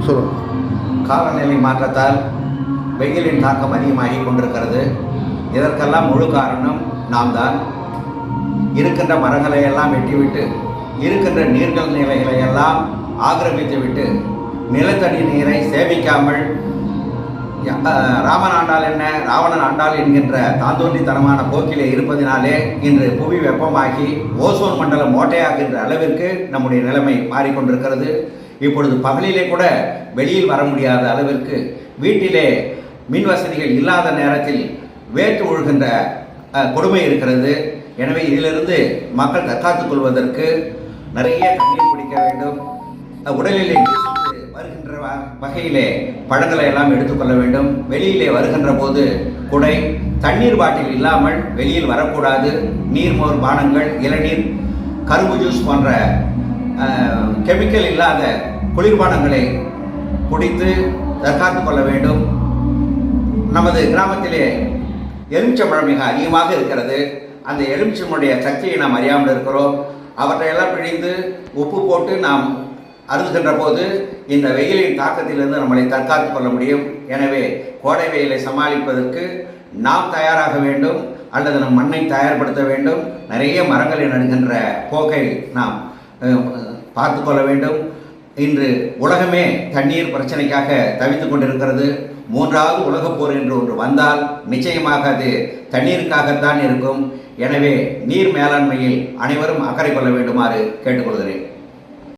சொல்லுங்கள். காலநிலை மாற்றத்தால் வெயிலின் தாக்கம் அதிகமாகி கொண்டிருக்கிறது. இதற்கெல்லாம் முழு காரணம் நாம் தான். இருக்கின்ற மரங்களை எல்லாம் வெட்டிவிட்டு இருக்கின்ற நீர்கள் நிலைகளை எல்லாம் ஆக்கிரமித்து விட்டு நிலத்தடி நீரை சேமிக்காமல் ராமன் ஆண்டால் என்ன ராவணன் ஆண்டால் என்கின்ற தாந்தோன்றித்தனமான போக்கிலே இருப்பதினாலே இன்று புவி வெப்பமாகி ஓசோன் மண்டலம் ஓட்டையாகின்ற அளவிற்கு நம்முடைய நிலைமை மாறிக்கொண்டிருக்கிறது. இப்பொழுது பகலிலே கூட வெளியில் வர முடியாத அளவிற்கு வீட்டிலே மின் வசதிகள் இல்லாத நேரத்தில் வேற்று ஒழுகின்ற கொடுமை இருக்கிறது. எனவே இதிலிருந்து மக்கள் தற்காத்துக் கொள்வதற்கு நிறைய தண்ணீர் குடிக்க வேண்டும். உடலிலே வருகின்ற வகையிலே பழங்களை எல்லாம் எடுத்துக்கொள்ள வேண்டும். வெளியிலே வருகின்ற போது குடை, தண்ணீர் பாட்டில் இல்லாமல் வெளியில் வரக்கூடாது. நீர்மோர் பானங்கள், இளநீர், கரும்பு ஜூஸ் போன்ற கெமிக்கல் இல்லாத குளிர்பானங்களை குடித்து தற்காத்துக் கொள்ள வேண்டும். நமது கிராமத்திலே எலுமிச்சம்பழம் மிக அதிகமாக இருக்கிறது. அந்த எலுமிச்சம்பழமுடைய சக்தியை நாம் அறியாமல் இருக்கிறோம். அவற்றையெல்லாம் பிழிந்து உப்பு போட்டு நாம் அருந்துகின்ற போது இந்த வெயிலின் தாக்கத்திலிருந்து நம்மளை தற்காத்துக் கொள்ள முடியும். எனவே கோடை வெயிலை சமாளிப்பதற்கு நாம் தயாராக வேண்டும், அல்லது நம் மண்ணை தயார்படுத்த வேண்டும். நிறைய மரங்களை நடுகின்ற போக்கை நாம் பார்த்து கொள்ள வேண்டும். இன்று உலகமே தண்ணீர் பிரச்சனைக்காக தவித்துக் கொண்டிருக்கிறது. மூன்றாவது உலகப் போர் என்று ஒன்று வந்தால் நிச்சயமாக அது தண்ணீருக்காகத்தான் இருக்கும். எனவே நீர் மேலாண்மையில் அனைவரும் அக்கறை கொள்ள வேண்டுமாறு கேட்டுக்கொள்கிறேன்.